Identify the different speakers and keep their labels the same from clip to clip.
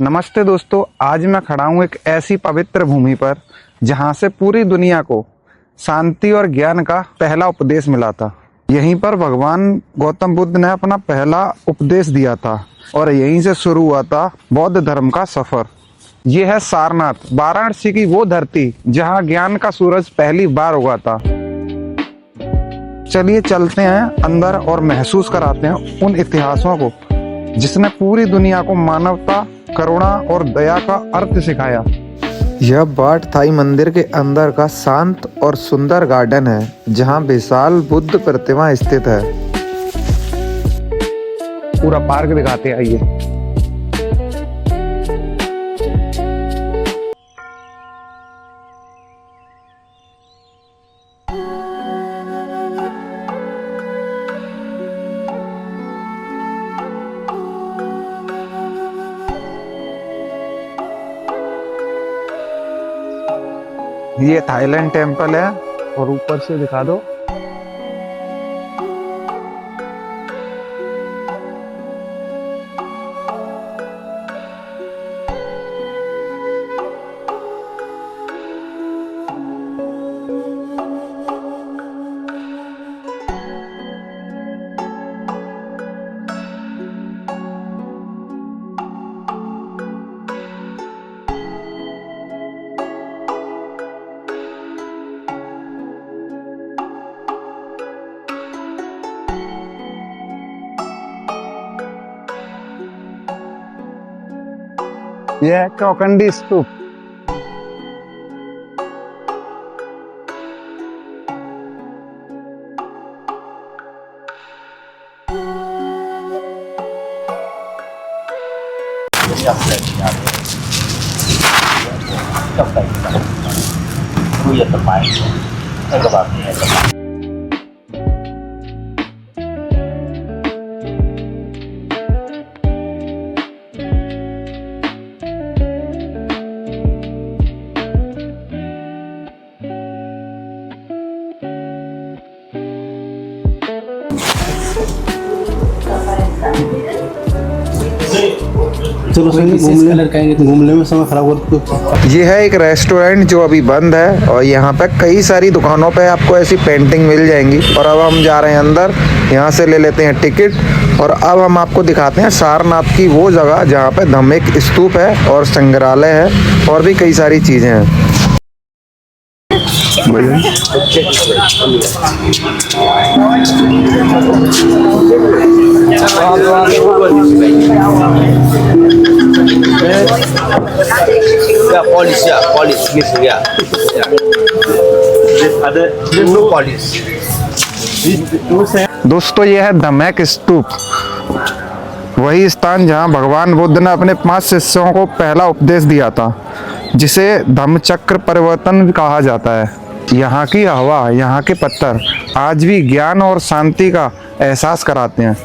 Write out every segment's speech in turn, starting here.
Speaker 1: नमस्ते दोस्तों, आज मैं खड़ा हूँ एक ऐसी पवित्र भूमि पर जहाँ से पूरी दुनिया को शांति और ज्ञान का पहला उपदेश मिला था। यहीं पर भगवान गौतम बुद्ध ने अपना पहला उपदेश दिया था और यहीं से शुरू हुआ था बौद्ध धर्म का सफर। ये है सारनाथ, वाराणसी की वो धरती जहाँ ज्ञान का सूरज पहली बार उगा था। चलिए चलते हैं अंदर और महसूस कराते हैं उन इतिहासों को जिसने पूरी दुनिया को मानवता, करुणा और दया का अर्थ सिखाया। यह बाट थाई मंदिर के अंदर का शांत और सुंदर गार्डन है जहां विशाल बुद्ध प्रतिमा स्थित है। पूरा पार्क दिखाते हैं, आइए। ये थाईलैंड टेम्पल है और ऊपर से दिखा दो। यह है चौखंडी स्तूप।
Speaker 2: चलो घूमने में समय खराब हो।
Speaker 1: ये है एक रेस्टोरेंट जो अभी बंद है और यहाँ पे कई सारी दुकानों पे आपको ऐसी पेंटिंग मिल जाएंगी। और अब हम जा रहे हैं अंदर, यहाँ से ले लेते हैं टिकट और अब हम आपको दिखाते हैं सारनाथ की वो जगह जहाँ पे धम्मिक स्तूप है और संग्रहालय है और भी कई सारी चीजें हैं। दोस्तों, ये है धम्मिक स्तूप, वही स्थान जहां भगवान बुद्ध ने अपने 5 शिष्यों को पहला उपदेश दिया था, जिसे धम्मचक्र परिवर्तन कहा जाता है। यहाँ की हवा, यहाँ के पत्थर आज भी ज्ञान और शांति का एहसास कराते हैं।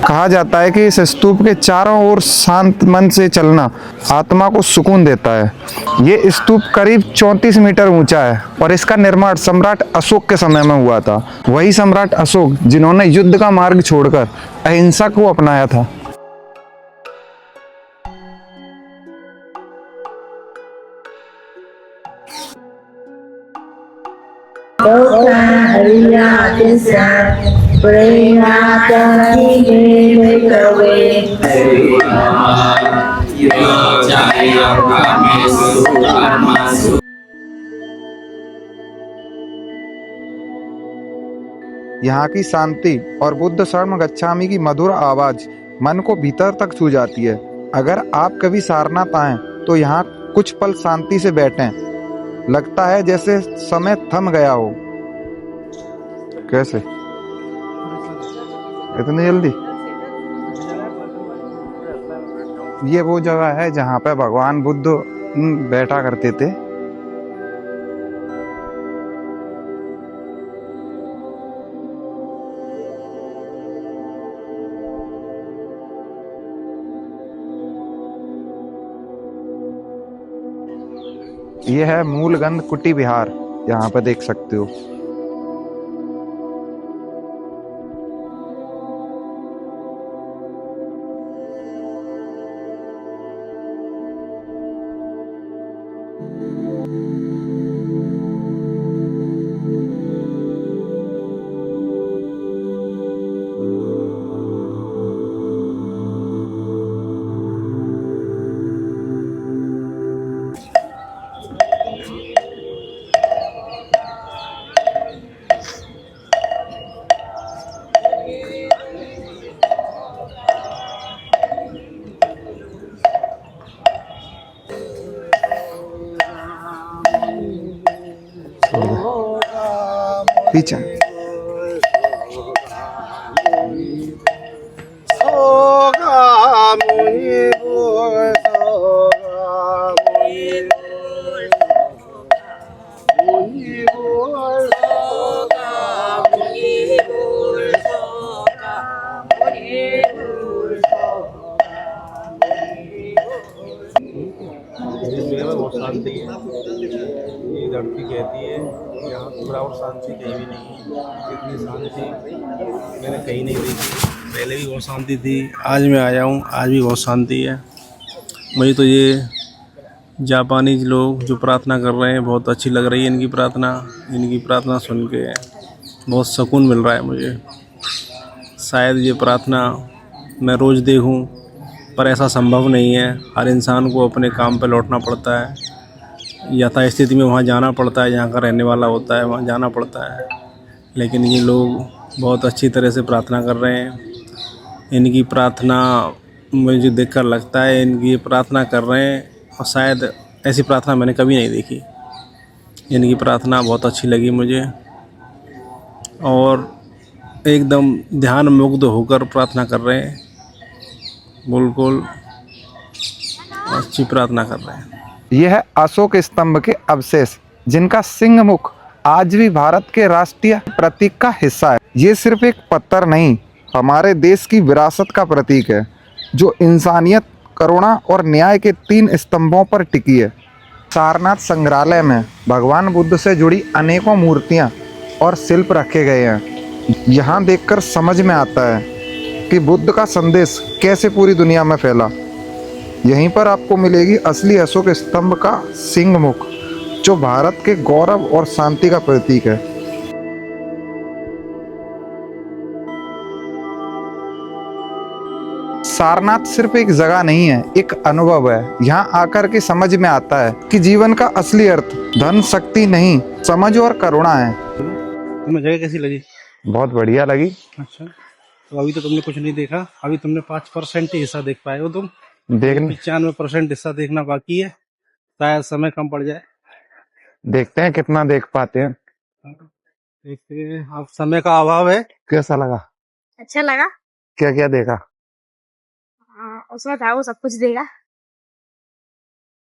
Speaker 1: कहा जाता है कि इस स्तूप के चारों ओर शांत मन से चलना आत्मा को सुकून देता है। ये स्तूप करीब 34 मीटर ऊंचा है और इसका निर्माण सम्राट अशोक के समय में हुआ था। वही सम्राट अशोक जिन्होंने युद्ध का मार्ग छोड़कर अहिंसा को अपनाया था। यहाँ की शांति और बुद्ध शरण गच्छामि की मधुर आवाज मन को भीतर तक छू जाती है। अगर आप कभी सारनाथ आएं तो यहाँ कुछ पल शांति से बैठें। लगता है जैसे समय थम गया हो। कैसे इतनी जल्दी? ये वो जगह है जहाँ पे भगवान बुद्ध बैठा करते थे। ये है मूलगंध कुटी विहार, यहाँ पर देख सकते हो। पीछे
Speaker 2: बहुत शांति है। ये लड़की कहती है यहाँ पूरा और शांति कहीं भी नहीं है। इतनी शांति मैंने कहीं नहीं देखी। पहले भी बहुत शांति थी, आज मैं आया हूँ, आज भी बहुत शांति है। मुझे तो ये जापानीज लोग जो प्रार्थना कर रहे हैं बहुत अच्छी लग रही है। इनकी प्रार्थना सुन के बहुत सुकून मिल रहा है मुझे। शायद ये प्रार्थना मैं रोज़ देखूं, पर ऐसा संभव नहीं है। हर इंसान को अपने काम पर लौटना पड़ता है, यथास्थिति में वहाँ जाना पड़ता है, जहाँ का रहने वाला होता है वहाँ जाना पड़ता है। लेकिन ये लोग बहुत अच्छी तरह से प्रार्थना कर रहे हैं। इनकी प्रार्थना मुझे देखकर लगता है इनकी प्रार्थना कर रहे हैं, और शायद ऐसी प्रार्थना मैंने कभी नहीं देखी। इनकी प्रार्थना बहुत अच्छी लगी मुझे, और एकदम ध्यान मुग्ध होकर प्रार्थना कर रहे हैं। बिल्कुल अच्छी प्रार्थना कर रहे हैं।
Speaker 1: यह है अशोक स्तंभ के अवशेष, जिनका सिंह मुख आज भी भारत के राष्ट्रीय प्रतीक का हिस्सा है। ये सिर्फ एक पत्थर नहीं, हमारे देश की विरासत का प्रतीक है, जो इंसानियत, करुणा और न्याय के 3 स्तंभों पर टिकी है। सारनाथ संग्रहालय में भगवान बुद्ध से जुड़ी अनेकों मूर्तियां और शिल्प रखे गए हैं। यहाँ देखकर समझ में आता है कि बुद्ध का संदेश कैसे पूरी दुनिया में फैला। यहीं पर आपको मिलेगी असली अशोक स्तंभ का सिंह मुख, जो भारत के गौरव और शांति का प्रतीक है। सारनाथ सिर्फ एक जगह नहीं है, एक अनुभव है। यहाँ आकर के समझ में आता है कि जीवन का असली अर्थ धन, शक्ति नहीं, समझ और करुणा है।
Speaker 2: तुम्हें जगह कैसी लगी?
Speaker 1: बहुत बढ़िया लगी।
Speaker 2: अच्छा, तो अभी तो तुमने कुछ नहीं देखा, अभी तुमने 5% ही हिस्सा देख पाए हो। तुम
Speaker 1: देखने
Speaker 2: 95% हिस्सा देखना बाकी है, शायद समय कम पड़ जाए।
Speaker 1: देखते हैं कितना देख पाते हैं।
Speaker 2: देखते हैं, अब समय का अभाव है।
Speaker 1: कैसा लगा?
Speaker 3: अच्छा लगा।
Speaker 1: क्या क्या देखा?
Speaker 3: उसमें था वो सब कुछ देगा।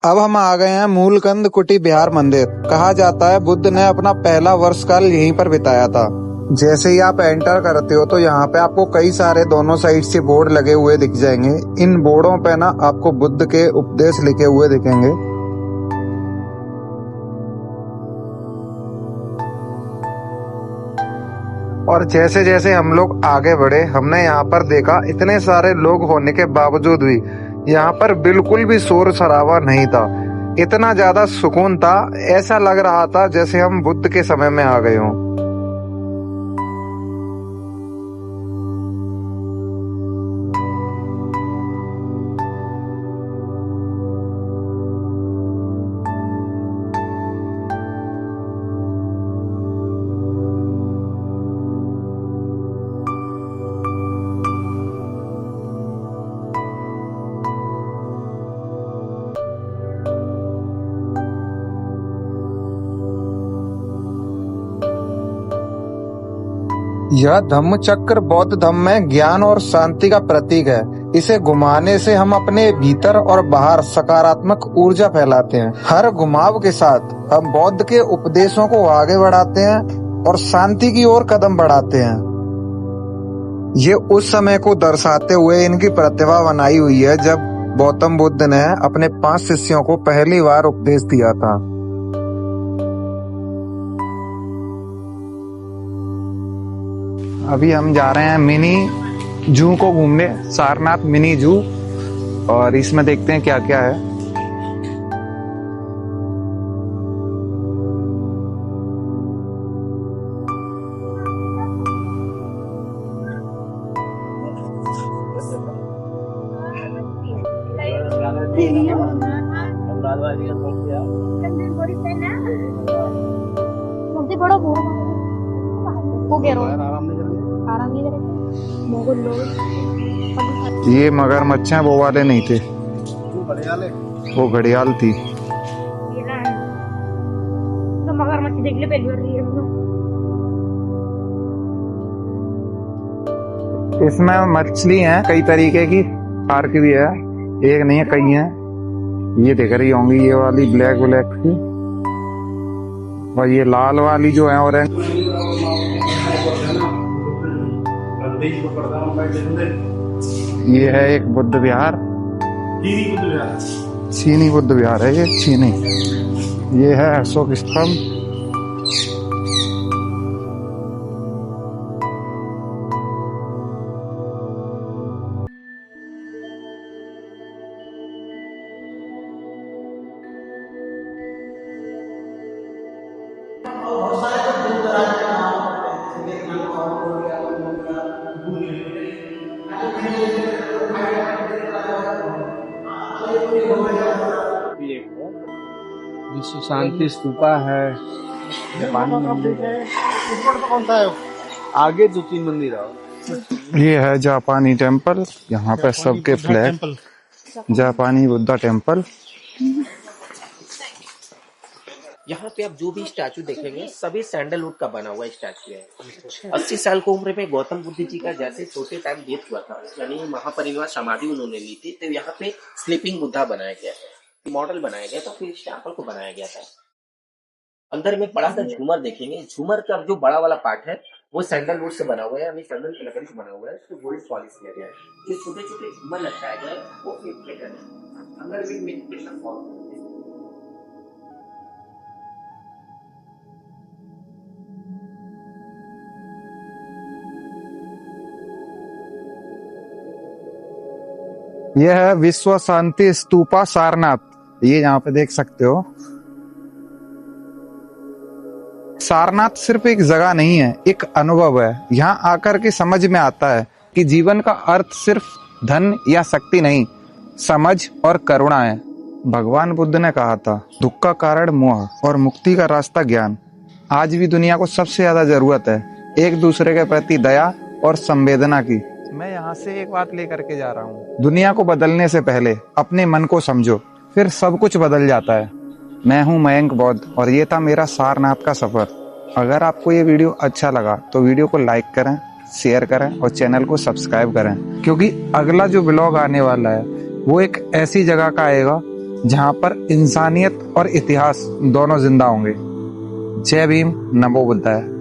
Speaker 1: अब हम आ गए हैं मूलगंध कुटी विहार मंदिर। कहा जाता है बुद्ध ने अपना पहला वर्ष काल यहीं पर बिताया था। जैसे ही आप एंटर करते हो तो यहाँ पे आपको कई सारे दोनों साइड से बोर्ड लगे हुए दिख जाएंगे। इन बोर्डों पे ना आपको बुद्ध के उपदेश लिखे हुए दिखेंगे। और जैसे जैसे हम लोग आगे बढ़े, हमने यहाँ पर देखा इतने सारे लोग होने के बावजूद भी यहाँ पर बिल्कुल भी शोर शराबा नहीं था। इतना ज्यादा सुकून था, ऐसा लग रहा था जैसे हम बुद्ध के समय में आ गए हों। यह धम्म चक्र बौद्ध धम्म में ज्ञान और शांति का प्रतीक है। इसे घुमाने से हम अपने भीतर और बाहर सकारात्मक ऊर्जा फैलाते हैं। हर घुमाव के साथ हम बौद्ध के उपदेशों को आगे बढ़ाते हैं और शांति की ओर कदम बढ़ाते हैं। ये उस समय को दर्शाते हुए इनकी प्रतिमा बनाई हुई है जब गौतम बुद्ध ने अपने 5 शिष्यों को पहली बार उपदेश दिया था। अभी हम जा रहे हैं मिनी जू को घूमने, सारनाथ मिनी जू, और इसमें देखते हैं क्या क्या है। ये मगरमच्छ हैं, वो वाले नहीं थे, वो घड़ियाल थी।
Speaker 3: मगरमच्छ देख ले पहली बार।
Speaker 1: इसमें मछली हैं कई तरीके की, पार्क भी है, एक नहीं है कई हैं। ये दिख रही होंगी ये वाली ब्लैक ब्लैक की, और ये लाल वाली जो है ऑरेंज। ये है एक बुद्ध विहार, चीनी बुद्ध विहार है ये, चीनी। ये है अशोक स्तंभ।
Speaker 2: विश्व शांति स्तूपा है, जापानी मंदिर है, आगे 2-3 मंदिर है।
Speaker 1: ये है जापानी टेम्पल, यहाँ पे सबके फ्लैग, जापानी बुद्धा टेम्पल।
Speaker 4: यहाँ पे आप जो भी स्टैचू देखेंगे सभी सैंडलवुड का बना हुआ स्टैचू है। 80 साल की उम्र में गौतम बुद्ध जी का जैसे छोटे टाइम डेथ हुआ था, यानी महापरिनिर्वाण समाधि उन्होंने ली थी, तो यहाँ पे स्लीपिंग बुद्धा बनाया गया है, मॉडल बनाया गया, तो फिर इस टेम्पल को बनाया गया था। अंदर में बड़ा सा झूमर देखेंगे, झूमर का जो बड़ा वाला पार्ट है वो सैंडलवुड से बना हुआ है, यानी सैंडल की लकड़ी से बना हुआ है, उसको गोल्ड पॉलिश किया गया है। जो छोटे छोटे झूमर लटकाया गया है वो फिट है, अंदर भी मेडिटेशन फॉर्म।
Speaker 1: यह है विश्व शांति स्तूपा सारनाथ, ये यहाँ पे देख सकते हो। सारनाथ सिर्फ एक जगह नहीं है, एक अनुभव है। यहाँ आकर के समझ में आता है कि जीवन का अर्थ सिर्फ धन या शक्ति नहीं, समझ और करुणा है। भगवान बुद्ध ने कहा था, दुख का कारण मोह और मुक्ति का रास्ता ज्ञान। आज भी दुनिया को सबसे ज्यादा जरूरत है एक दूसरे के प्रति दया और संवेदना की। मैं यहाँ से एक बात लेकर के जा रहा हूँ, दुनिया को बदलने से पहले अपने मन को समझो, फिर सब कुछ बदल जाता है। मैं हूँ मयंक बौद्ध और ये था मेरा सारनाथ का सफर। अगर आपको ये वीडियो अच्छा लगा तो वीडियो को लाइक करें, शेयर करें और चैनल को सब्सक्राइब करें, क्योंकि अगला जो ब्लॉग आने वाला है वो एक ऐसी जगह का आएगा जहाँ पर इंसानियत और इतिहास दोनों जिंदा होंगे। जय भीम, नमो बुद्धाय।